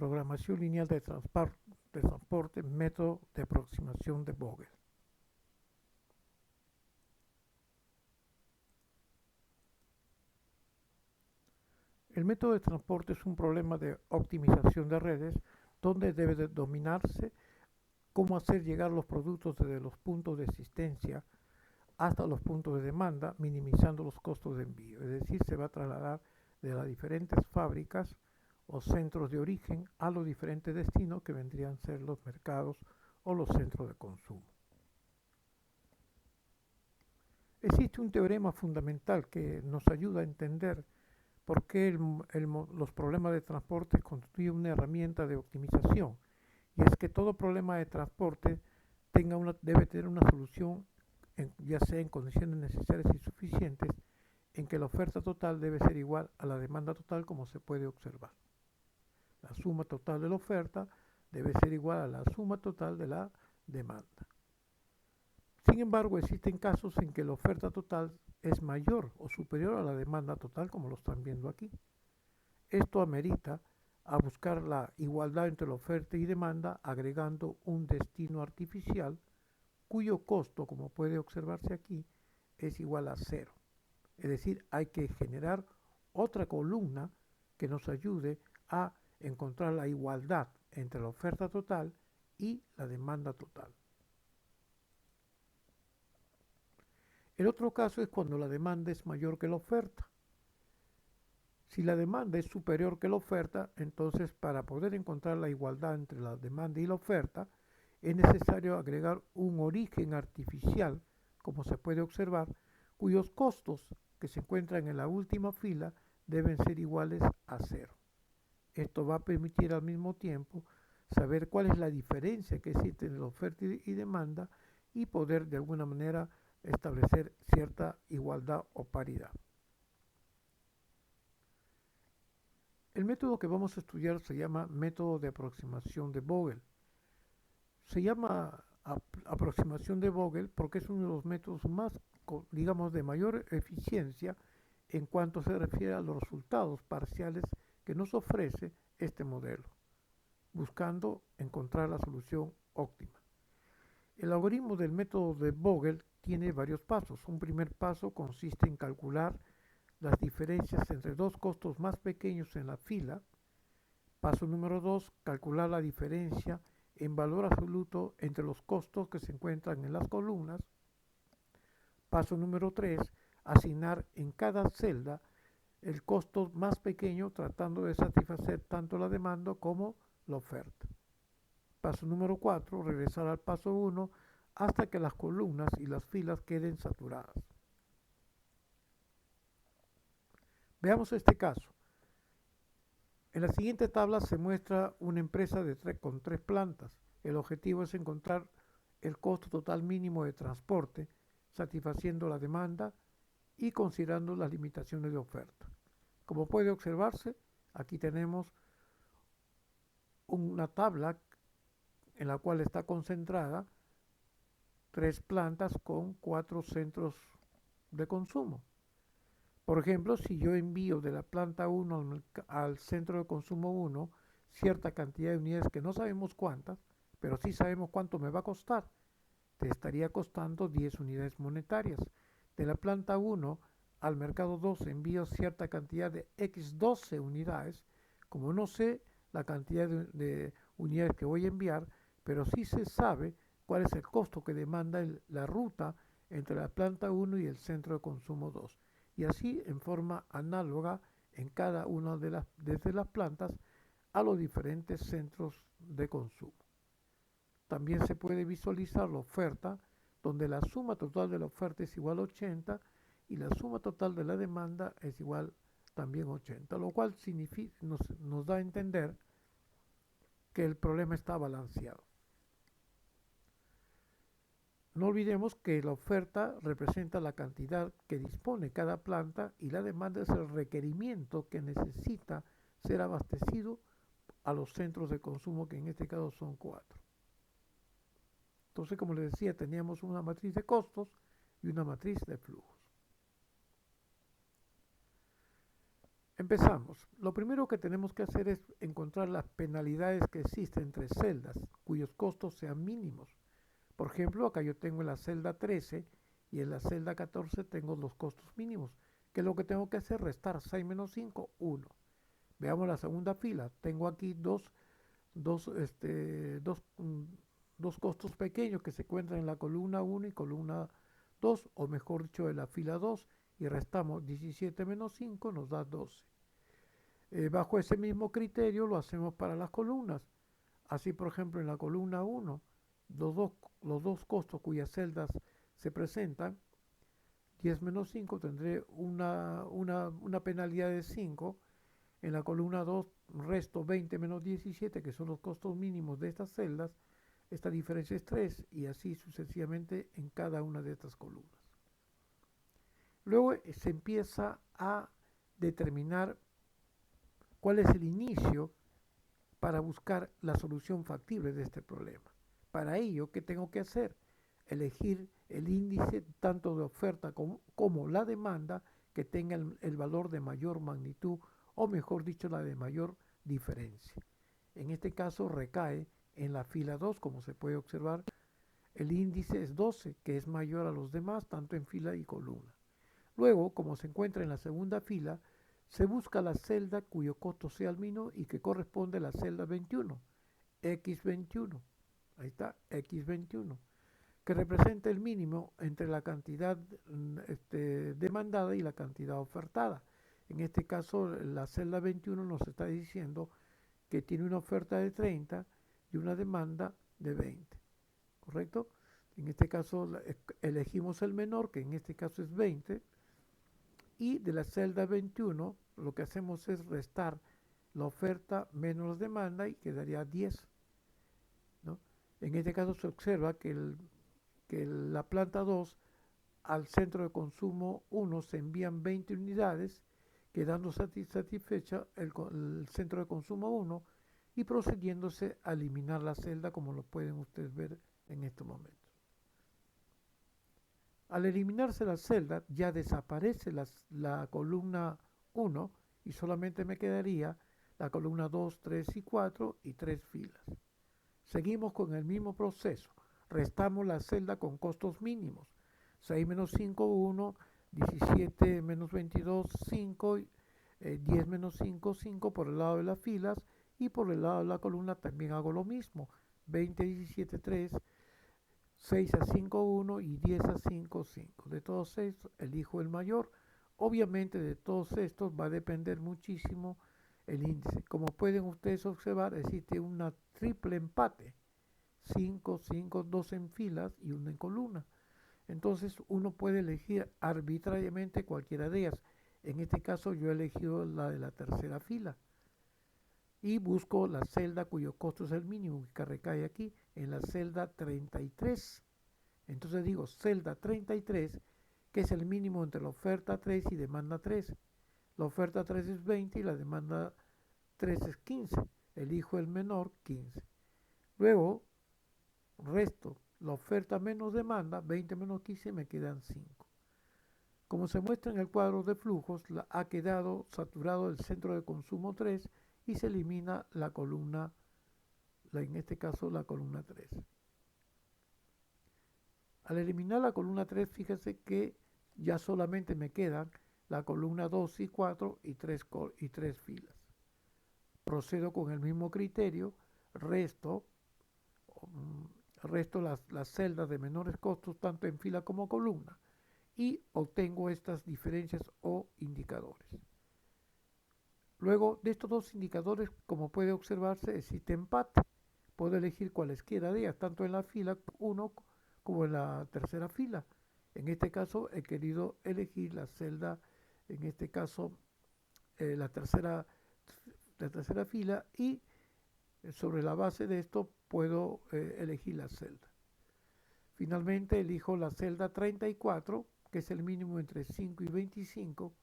Programación lineal de transporte, método de aproximación de Vogel. El método de transporte es un problema de optimización de redes donde debe de dominarse cómo hacer llegar los productos desde los puntos de existencia hasta los puntos de demanda, minimizando los costos de envío. Es decir, se va a trasladar de las diferentes fábricas o centros de origen a los diferentes destinos que vendrían a ser los mercados o los centros de consumo. Existe un teorema fundamental que nos ayuda a entender por qué los problemas de transporte constituyen una herramienta de optimización, y es que todo problema de transporte debe tener una solución, ya sea en condiciones necesarias y suficientes, en que la oferta total debe ser igual a la demanda total, como se puede observar. La suma total de la oferta debe ser igual a la suma total de la demanda. Sin embargo, existen casos en que la oferta total es mayor o superior a la demanda total, como lo están viendo aquí. Esto amerita a buscar la igualdad entre la oferta y demanda agregando un destino artificial cuyo costo, como puede observarse aquí, es igual a cero. Es decir, hay que generar otra columna que nos ayude a encontrar la igualdad entre la oferta total y la demanda total. El otro caso es cuando la demanda es mayor que la oferta. Si la demanda es superior que la oferta, entonces para poder encontrar la igualdad entre la demanda y la oferta, es necesario agregar un origen artificial, como se puede observar, cuyos costos que se encuentran en la última fila deben ser iguales a cero. Esto va a permitir al mismo tiempo saber cuál es la diferencia que existe entre la oferta y demanda y poder de alguna manera establecer cierta igualdad o paridad. El método que vamos a estudiar se llama método de aproximación de Vogel. Se llama aproximación de Vogel porque es uno de los métodos más, digamos, de mayor eficiencia en cuanto se refiere a los resultados parciales que nos ofrece este modelo, buscando encontrar la solución óptima. El algoritmo del método de Vogel tiene varios pasos. Un primer paso consiste en calcular las diferencias entre dos costos más pequeños en la fila. Paso número 2, calcular la diferencia en valor absoluto entre los costos que se encuentran en las columnas. Paso número 3, asignar en cada celda el costo más pequeño tratando de satisfacer tanto la demanda como la oferta. Paso número 4, regresar al paso 1 hasta que las columnas y las filas queden saturadas. Veamos este caso. En la siguiente tabla se muestra una empresa con 3 plantas. El objetivo es encontrar el costo total mínimo de transporte, satisfaciendo la demanda y considerando las limitaciones de oferta. Como puede observarse, aquí tenemos una tabla en la cual está concentrada 3 plantas con 4 centros de consumo. Por ejemplo, si yo envío de la planta 1 al centro de consumo 1 cierta cantidad de unidades que no sabemos cuántas, pero sí sabemos cuánto me va a costar, te estaría costando 10 unidades monetarias. De la planta 1 al mercado 2 envío cierta cantidad de X12 unidades. Como no sé la cantidad de unidades que voy a enviar, pero sí se sabe cuál es el costo que demanda la ruta entre la planta 1 y el centro de consumo 2. Y así en forma análoga en cada una desde las plantas a los diferentes centros de consumo. También se puede visualizar la oferta, donde la suma total de la oferta es igual a 80 y la suma total de la demanda es igual también a 80, lo cual nos da a entender que el problema está balanceado. No olvidemos que la oferta representa la cantidad que dispone cada planta y la demanda es el requerimiento que necesita ser abastecido a los centros de consumo, que en este caso son 4. Entonces, como les decía, teníamos una matriz de costos y una matriz de flujos. Empezamos. Lo primero que tenemos que hacer es encontrar las penalidades que existen entre celdas cuyos costos sean mínimos. Por ejemplo, acá yo tengo en la celda 13 y en la celda 14 tengo los costos mínimos. ¿Qué es lo que tengo que hacer? Restar 6 menos 5, 1. Veamos la segunda fila. Tengo aquí dos, este, dos, mm, dos costos pequeños que se encuentran en la columna 1 y columna 2, o mejor dicho, en la fila 2, y restamos 17 menos 5, nos da 12. Bajo ese mismo criterio lo hacemos para las columnas. Así, por ejemplo, en la columna 1, los dos, los dos costos cuyas celdas se presentan, 10 menos 5, tendré una penalidad de 5. En la columna 2 resto 20 menos 17, que son los costos mínimos de estas celdas. Esta diferencia es 3 y así sucesivamente en cada una de estas columnas. Luego se empieza a determinar cuál es el inicio para buscar la solución factible de este problema. Para ello, ¿qué tengo que hacer? Elegir el índice tanto de oferta como la demanda que tenga el valor de mayor magnitud, o mejor dicho, la de mayor diferencia. En este caso recae en la fila 2, como se puede observar, el índice es 12, que es mayor a los demás, tanto en fila y columna. Luego, como se encuentra en la segunda fila, se busca la celda cuyo costo sea el mínimo y que corresponde a la celda 21, X21. Ahí está, X21, que representa el mínimo entre la cantidad demandada y la cantidad ofertada. En este caso, la celda 21 nos está diciendo que tiene una oferta de 30 y una demanda de 20, ¿correcto? En este caso elegimos el menor, que en este caso es 20, y de la celda 21 lo que hacemos es restar la oferta menos la demanda y quedaría 10, ¿no? En este caso se observa que la planta 2 al centro de consumo 1 se envían 20 unidades, quedando satisfecha el centro de consumo 1 y procediéndose a eliminar la celda, como lo pueden ustedes ver en este momento. Al eliminarse la celda ya desaparece la columna 1 y solamente me quedaría la columna 2, 3 y 4 y 3 filas. Seguimos con el mismo proceso. Restamos la celda con costos mínimos. 6 menos 5, 1, 17 menos 22, 5, 10 menos 5, 5 por el lado de las filas, y por el lado de la columna también hago lo mismo. 20, 17, 3, 6 a 5, 1 y 10 a 5, 5. De todos estos elijo el mayor. Obviamente de todos estos va a depender muchísimo el índice. Como pueden ustedes observar, existe una triple empate. 5, 5, 2 en filas y 1 en columna. Entonces uno puede elegir arbitrariamente cualquiera de ellas. En este caso yo he elegido la de la tercera fila y busco la celda cuyo costo es el mínimo, que recae aquí en la celda 33. Entonces digo celda 33, que es el mínimo entre la oferta 3 y demanda 3. La oferta 3 es 20 y la demanda 3 es 15. Elijo el menor, 15. Luego resto la oferta menos demanda, 20 menos 15, me quedan 5. Como se muestra en el cuadro de flujos, ha quedado saturado el centro de consumo 3 y se elimina la columna, en este caso la columna 3. Al eliminar la columna 3, fíjense que ya solamente me quedan la columna 2 y 4 y 3 filas. Procedo con el mismo criterio, resto las celdas de menores costos tanto en fila como columna y obtengo estas diferencias o indicadores. Luego de estos dos indicadores, como puede observarse, existe empate. Puedo elegir cualesquiera de ellas, tanto en la fila 1 como en la tercera fila. En este caso he querido elegir la celda, en este caso la tercera fila, y sobre la base de esto puedo elegir la celda. Finalmente elijo la celda 34, que es el mínimo entre 5 y 25,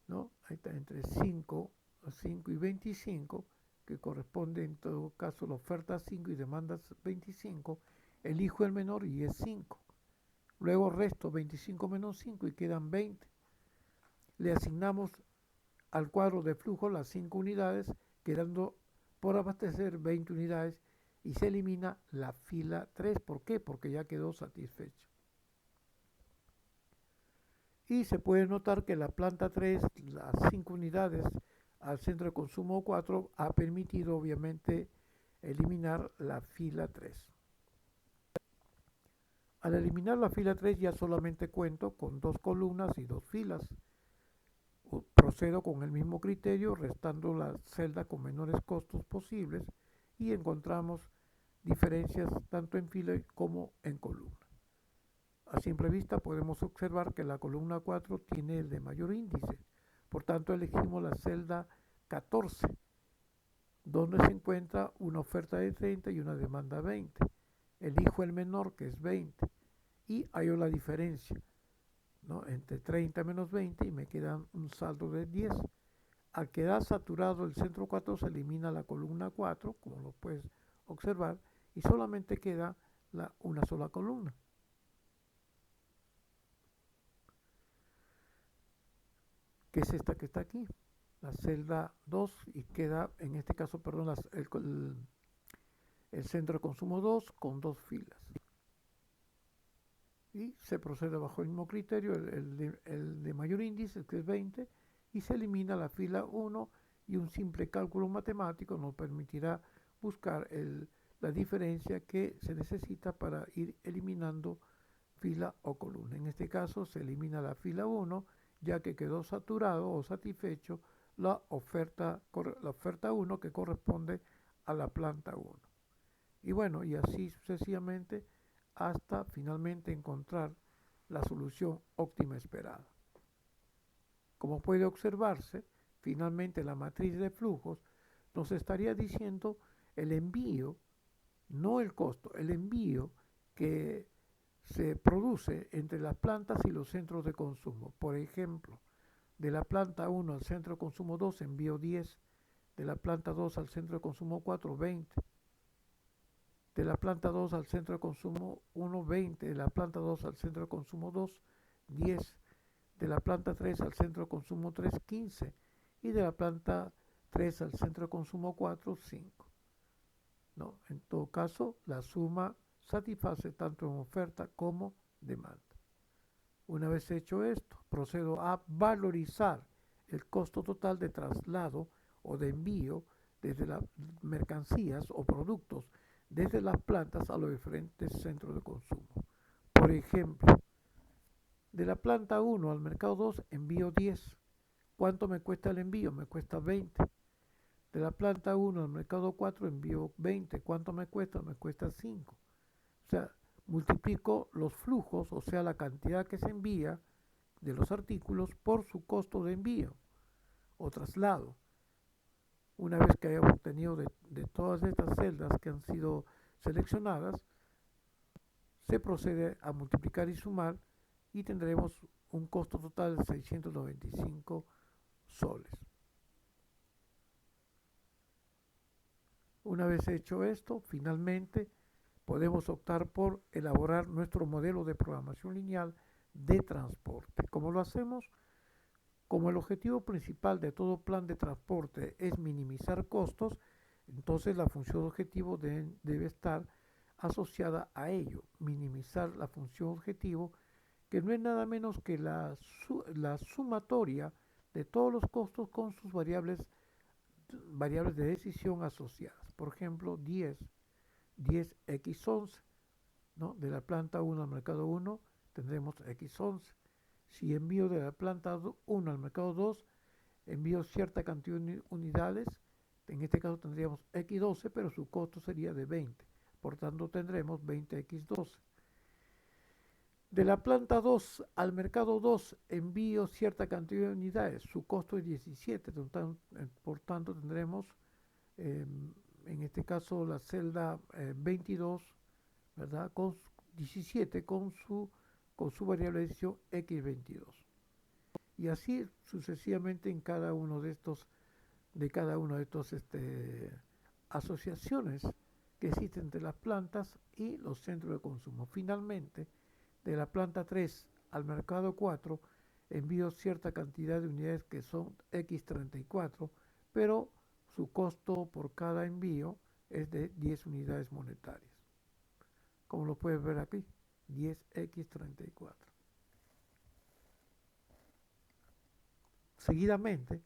¿no? Ahí está, entre 5 y 25, que corresponde en todo caso la oferta 5 y demanda 25. Elijo el menor y es 5. Luego resto 25 menos 5 y quedan 20. Le asignamos al cuadro de flujo las 5 unidades, quedando por abastecer 20 unidades y se elimina la fila 3. ¿Por qué? Porque ya quedó satisfecho. Y se puede notar que la planta 3, las 5 unidades al centro de consumo 4, ha permitido obviamente eliminar la fila 3. Al eliminar la fila 3 ya solamente cuento con 2 columnas y 2 filas. Procedo con el mismo criterio, restando la celda con menores costos posibles y encontramos diferencias tanto en fila como en columna. A simple vista podemos observar que la columna 4 tiene el de mayor índice, por tanto elegimos la celda 14, donde se encuentra una oferta de 30 y una demanda 20. Elijo el menor, que es 20, y hallo la diferencia, ¿no?, entre 30 menos 20 y me queda un saldo de 10. Al quedar saturado el centro 4 se elimina la columna 4, como lo puedes observar, y solamente queda una sola columna. Que es esta que está aquí, la celda 2, y queda, en este caso, perdón, el centro de consumo 2 con 2 filas. Y se procede bajo el mismo criterio, el de mayor índice, que es 20, y se elimina la fila 1 y un simple cálculo matemático nos permitirá buscar la diferencia que se necesita para ir eliminando fila o columna. En este caso se elimina la fila 1 ya que quedó saturado o satisfecho la oferta 1 que corresponde a la planta 1. Y bueno, y así sucesivamente hasta finalmente encontrar la solución óptima esperada. Como puede observarse, finalmente la matriz de flujos nos estaría diciendo el envío, no el costo, el envío que se produce entre las plantas y los centros de consumo. Por ejemplo, de la planta 1 al centro de consumo 2 envío 10, de la planta 2 al centro de consumo 4, 20, de la planta 2 al centro de consumo 1, 20, de la planta 2 al centro de consumo 2, 10, de la planta 3 al centro de consumo 3, 15, y de la planta 3 al centro de consumo 4, 5. ¿No? En todo caso, la suma satisface tanto en oferta como demanda. Una vez hecho esto, procedo a valorizar el costo total de traslado o de envío desde las mercancías o productos desde las plantas a los diferentes centros de consumo. Por ejemplo, de la planta 1 al mercado 2 envío 10. ¿Cuánto me cuesta el envío? Me cuesta 20. De la planta 1 al mercado 4 envío 20. ¿Cuánto me cuesta? Me cuesta 5. O sea, multiplico los flujos, o sea, la cantidad que se envía de los artículos por su costo de envío o traslado. Una vez que haya obtenido de todas estas celdas que han sido seleccionadas, se procede a multiplicar y sumar y tendremos un costo total de 695 soles. Una vez hecho esto, finalmente podemos optar por elaborar nuestro modelo de programación lineal de transporte. ¿Cómo lo hacemos? Como el objetivo principal de todo plan de transporte es minimizar costos, entonces la función objetivo debe estar asociada a ello, minimizar la función objetivo, que no es nada menos que la sumatoria de todos los costos con sus variables de decisión asociadas. Por ejemplo, 10x11, ¿no? De la planta 1 al mercado 1 tendremos x11. Si envío de la planta 1 al mercado 2, envío cierta cantidad de unidades, en este caso tendríamos x12, pero su costo sería de 20. Por tanto, tendremos 20x12. De la planta 2 al mercado 2 envío cierta cantidad de unidades, su costo es 17, por tanto tendremos en este caso la celda 22, ¿verdad? Con 17 con su variable de decisión x22. Y así sucesivamente en cada uno de estos asociaciones que existen entre las plantas y los centros de consumo. Finalmente, de la planta 3 al mercado 4 envío cierta cantidad de unidades que son X34, pero su costo por cada envío es de 10 unidades monetarias. Como lo puedes ver aquí, 10X34. Seguidamente,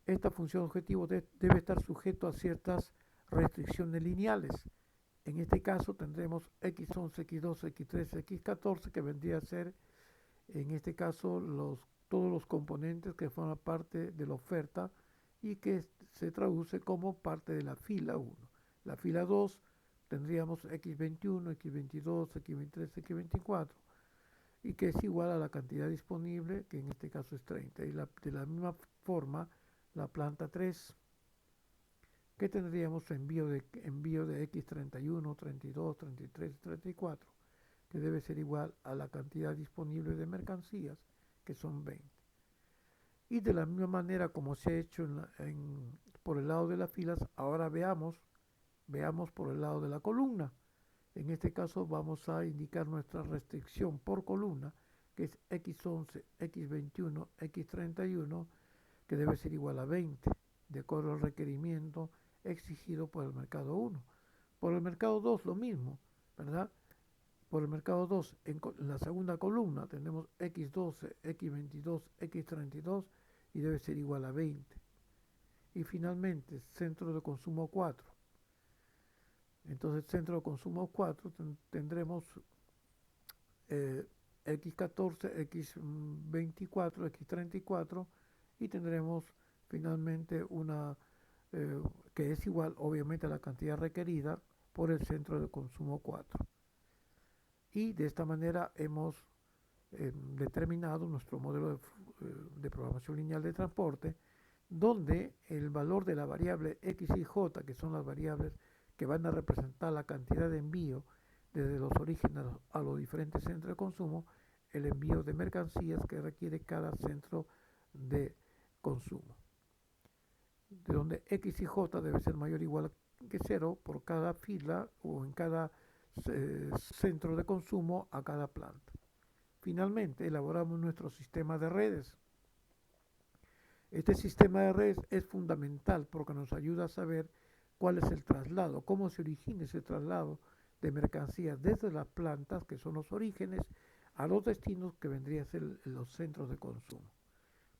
esta función objetivo debe estar sujeto a ciertas restricciones lineales. En este caso tendremos X11, X12, X13, X14, que vendría a ser, en este caso, todos los componentes que forman parte de la oferta y que se traduce como parte de la fila 1. La fila 2 tendríamos X21, X22, X23, X24, y que es igual a la cantidad disponible, que en este caso es 30. Y de la misma forma, la planta 3, que tendríamos envío de X31, 32, 33 y 34, que debe ser igual a la cantidad disponible de mercancías, que son 20. Y de la misma manera como se ha hecho por el lado de las filas, ahora veamos por el lado de la columna. En este caso vamos a indicar nuestra restricción por columna, que es X11, X21, X31, que debe ser igual a 20, de acuerdo al requerimiento exigido por el mercado 1. Por el mercado 2 lo mismo, ¿verdad? Por el mercado 2, en la segunda columna tenemos X12, X22, X32 y debe ser igual a 20. Y finalmente, centro de consumo 4. Entonces, centro de consumo 4 tendremos X14, X24, X34 y tendremos finalmente una que es igual obviamente a la cantidad requerida por el centro de consumo 4. Y de esta manera hemos determinado nuestro modelo de programación lineal de transporte, donde el valor de la variable X y J, que son las variables que van a representar la cantidad de envío desde los orígenes a los diferentes centros de consumo, el envío de mercancías que requiere cada centro de consumo, de donde X y J debe ser mayor o igual que 0 por cada fila o en cada centro de consumo a cada planta. Finalmente, elaboramos nuestro sistema de redes. Este sistema de redes es fundamental porque nos ayuda a saber cuál es el traslado, cómo se origina ese traslado de mercancías desde las plantas, que son los orígenes, a los destinos, que vendrían a ser los centros de consumo.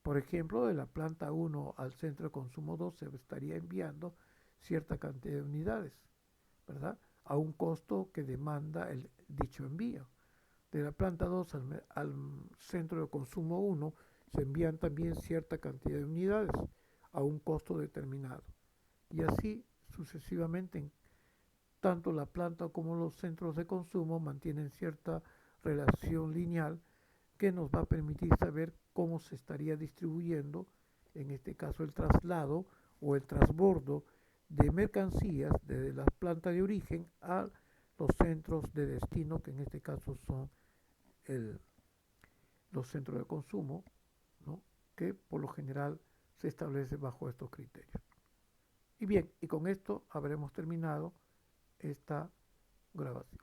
Por ejemplo, de la planta 1 al centro de consumo 2 se estaría enviando cierta cantidad de unidades, ¿verdad? A un costo que demanda dicho envío. De la planta 2 al centro de consumo 1 se envían también cierta cantidad de unidades a un costo determinado. Y así sucesivamente, tanto la planta como los centros de consumo mantienen cierta relación lineal que nos va a permitir saber cómo se estaría distribuyendo, en este caso el traslado o el transbordo de mercancías desde las plantas de origen a los centros de destino, que en este caso son los centros de consumo, ¿no? Que por lo general se establece bajo estos criterios. Y bien, y con esto habremos terminado esta grabación.